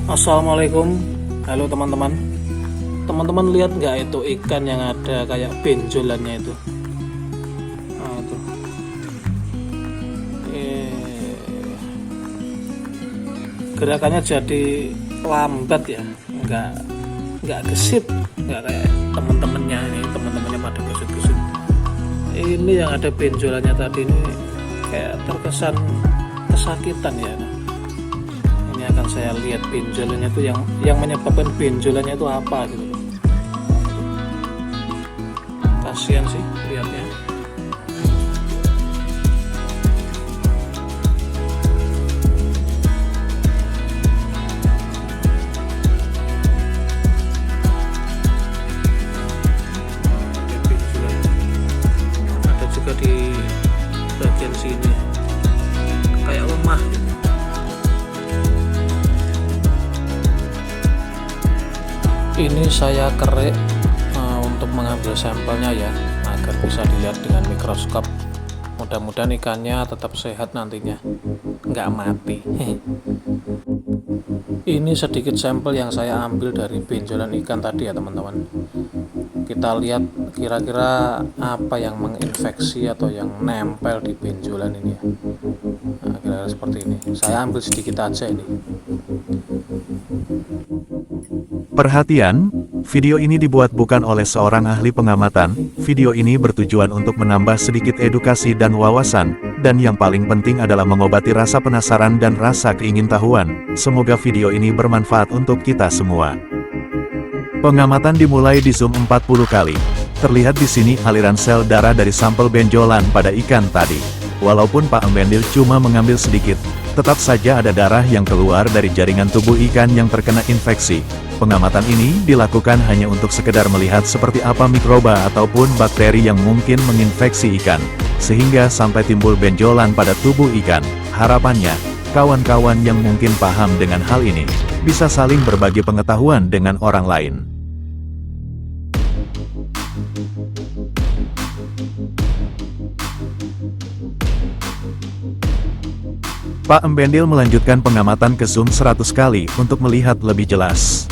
Assalamualaikum, halo teman-teman. Teman-teman lihat nggak itu ikan yang ada kayak benjolannya itu? Nah, itu. Gerakannya jadi lambat ya, nggak gesit, nggak kayak teman-temannya ini. Teman-temannya pada gesit-gesit. Ini yang ada benjolannya tadi ini kayak terkesan kesakitan ya. Akan saya lihat benjolannya itu yang menyebabkan benjolannya itu apa gitu. Kasihan sih lihatnya. Benjolan ada juga di bagian sini kayak lemah gitu. Ini saya kerek untuk mengambil sampelnya ya, agar bisa dilihat dengan mikroskop. Mudah-mudahan ikannya tetap sehat nantinya, nggak mati. Ini sedikit sampel yang saya ambil dari benjolan ikan tadi ya teman-teman. Kita lihat kira-kira apa yang menginfeksi atau yang nempel di benjolan ini ya. Nah, kira-kira seperti ini. Saya ambil sedikit aja ini. Perhatian, video ini dibuat bukan oleh seorang ahli pengamatan. Video ini bertujuan untuk menambah sedikit edukasi dan wawasan, dan yang paling penting adalah mengobati rasa penasaran dan rasa keingintahuan. Semoga video ini bermanfaat untuk kita semua. Pengamatan dimulai di zoom 40 kali. Terlihat di sini aliran sel darah dari sampel benjolan pada ikan tadi. Walaupun Pak Embendil cuma mengambil sedikit, tetap saja ada darah yang keluar dari jaringan tubuh ikan yang terkena infeksi. Pengamatan ini dilakukan hanya untuk sekedar melihat seperti apa mikroba ataupun bakteri yang mungkin menginfeksi ikan, sehingga sampai timbul benjolan pada tubuh ikan. Harapannya, kawan-kawan yang mungkin paham dengan hal ini, bisa saling berbagi pengetahuan dengan orang lain. Pak Embendil melanjutkan pengamatan ke zoom 100 kali untuk melihat lebih jelas.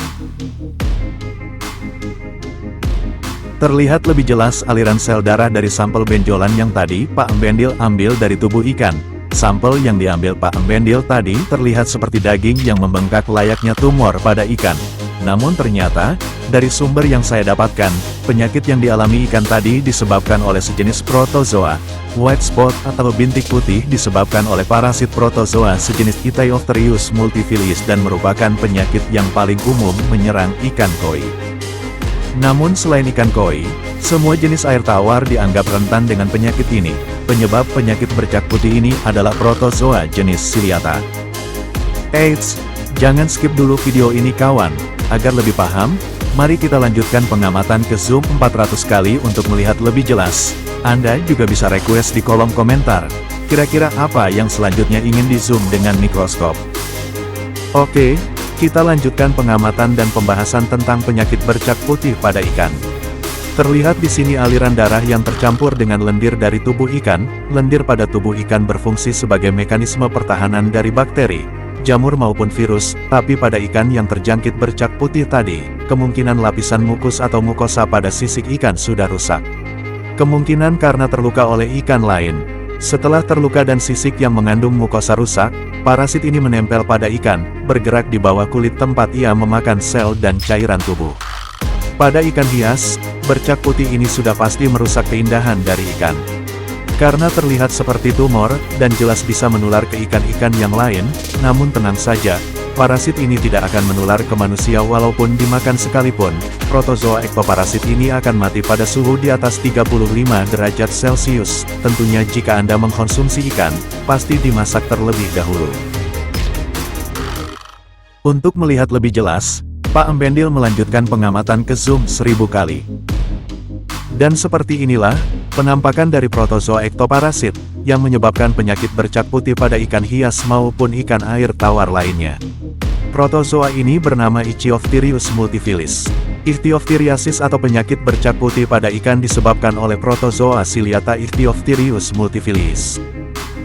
Terlihat lebih jelas aliran sel darah dari sampel benjolan yang tadi Pak Embendil ambil dari tubuh ikan. Sampel yang diambil Pak Embendil tadi terlihat seperti daging yang membengkak layaknya tumor pada ikan. Namun ternyata, dari sumber yang saya dapatkan, penyakit yang dialami ikan tadi disebabkan oleh sejenis protozoa. White spot atau bintik putih disebabkan oleh parasit protozoa sejenis Ethiophthirius multifilius dan merupakan penyakit yang paling umum menyerang ikan koi. Namun selain ikan koi, semua jenis air tawar dianggap rentan dengan penyakit ini. Penyebab penyakit bercak putih ini adalah protozoa jenis Ciliata. Eits, jangan skip dulu video ini kawan. Agar lebih paham, mari kita lanjutkan pengamatan ke zoom 400 kali untuk melihat lebih jelas. Anda juga bisa request di kolom komentar, kira-kira apa yang selanjutnya ingin di zoom dengan mikroskop. Oke, kita lanjutkan pengamatan dan pembahasan tentang penyakit bercak putih pada ikan. Terlihat di sini aliran darah yang tercampur dengan lendir dari tubuh ikan. Lendir pada tubuh ikan berfungsi sebagai mekanisme pertahanan dari bakteri, jamur maupun virus, tapi pada ikan yang terjangkit bercak putih tadi, kemungkinan lapisan mukus atau mukosa pada sisik ikan sudah rusak. Kemungkinan karena terluka oleh ikan lain. Setelah terluka dan sisik yang mengandung mukosa rusak, parasit ini menempel pada ikan, bergerak di bawah kulit tempat ia memakan sel dan cairan tubuh. Pada ikan hias, bercak putih ini sudah pasti merusak keindahan dari ikan. Karena terlihat seperti tumor, dan jelas bisa menular ke ikan-ikan yang lain, namun tenang saja, parasit ini tidak akan menular ke manusia walaupun dimakan sekalipun. Protozoa ektoparasit ini akan mati pada suhu di atas 35 derajat Celcius. Tentunya jika Anda mengkonsumsi ikan, pasti dimasak terlebih dahulu. Untuk melihat lebih jelas, Pak Embendil melanjutkan pengamatan ke zoom 1000 kali. Dan seperti inilah, penampakan dari protozoa ektoparasit, yang menyebabkan penyakit bercak putih pada ikan hias maupun ikan air tawar lainnya. Protozoa ini bernama Ichthyophthirius multifilius. Ichthyophthiriasis atau penyakit bercak putih pada ikan disebabkan oleh protozoa Ciliata Ichthyophthirius multifilius.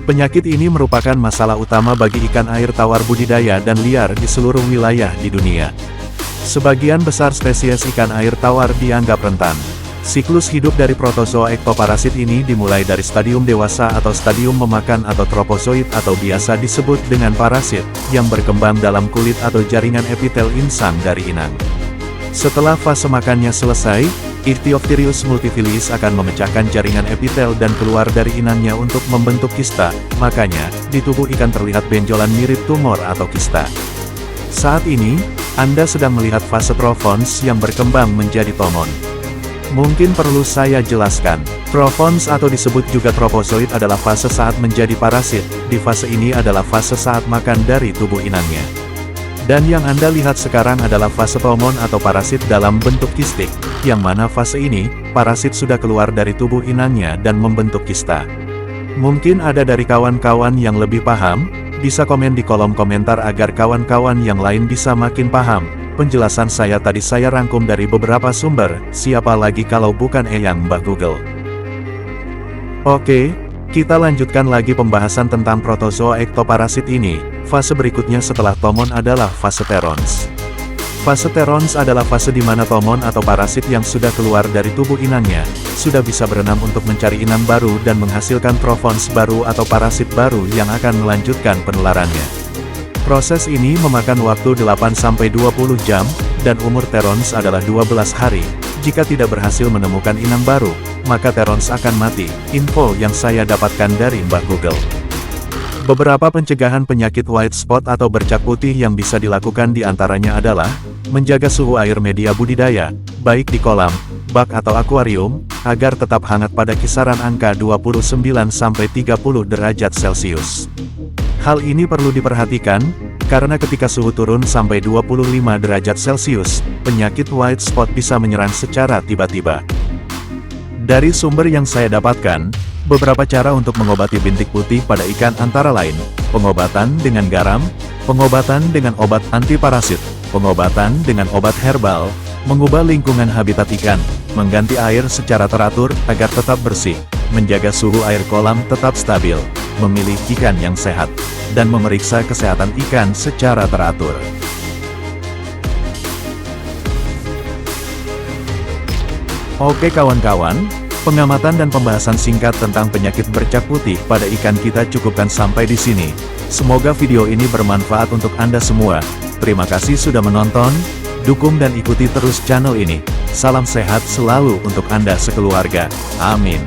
Penyakit ini merupakan masalah utama bagi ikan air tawar budidaya dan liar di seluruh wilayah di dunia. Sebagian besar spesies ikan air tawar dianggap rentan. Siklus hidup dari protozoa ektoparasit ini dimulai dari stadium dewasa atau stadium memakan atau tropozoid atau biasa disebut dengan parasit, yang berkembang dalam kulit atau jaringan epitel insang dari inang. Setelah fase makannya selesai, Ichthyopteryus multifiliis akan memecahkan jaringan epitel dan keluar dari inangnya untuk membentuk kista, makanya, di tubuh ikan terlihat benjolan mirip tumor atau kista. Saat ini, Anda sedang melihat fase tropons yang berkembang menjadi tomon. Mungkin perlu saya jelaskan, tropons atau disebut juga tropozoid adalah fase saat menjadi parasit, di fase ini adalah fase saat makan dari tubuh inangnya. Dan yang Anda lihat sekarang adalah fase tomon atau parasit dalam bentuk kistik, yang mana fase ini, parasit sudah keluar dari tubuh inangnya dan membentuk kista. Mungkin ada dari kawan-kawan yang lebih paham, bisa komen di kolom komentar agar kawan-kawan yang lain bisa makin paham. Penjelasan saya tadi saya rangkum dari beberapa sumber, siapa lagi kalau bukan Eyang Mbah Google. Oke, kita lanjutkan lagi pembahasan tentang protozoa ektoparasit ini. Fase berikutnya setelah tomon adalah fase terons. Fase terons adalah fase di mana tomon atau parasit yang sudah keluar dari tubuh inangnya, sudah bisa berenang untuk mencari inang baru dan menghasilkan tropons baru atau parasit baru yang akan melanjutkan penularannya. Proses ini memakan waktu 8-20 jam, dan umur terons adalah 12 hari. Jika tidak berhasil menemukan inang baru, maka terons akan mati. Info yang saya dapatkan dari Mbah Google. Beberapa pencegahan penyakit white spot atau bercak putih yang bisa dilakukan diantaranya adalah menjaga suhu air media budidaya, baik di kolam, bak atau akuarium, agar tetap hangat pada kisaran angka 29-30 derajat Celcius. Hal ini perlu diperhatikan, karena ketika suhu turun sampai 25 derajat Celcius, penyakit white spot bisa menyerang secara tiba-tiba. Dari sumber yang saya dapatkan, beberapa cara untuk mengobati bintik putih pada ikan antara lain, pengobatan dengan garam, pengobatan dengan obat antiparasit, pengobatan dengan obat herbal, mengubah lingkungan habitat ikan, mengganti air secara teratur agar tetap bersih, menjaga suhu air kolam tetap stabil, memilih ikan yang sehat, dan memeriksa kesehatan ikan secara teratur. Oke kawan-kawan, pengamatan dan pembahasan singkat tentang penyakit bercak putih pada ikan kita cukupkan sampai di sini. Semoga video ini bermanfaat untuk Anda semua. Terima kasih sudah menonton, dukung dan ikuti terus channel ini. Salam sehat selalu untuk Anda sekeluarga. Amin.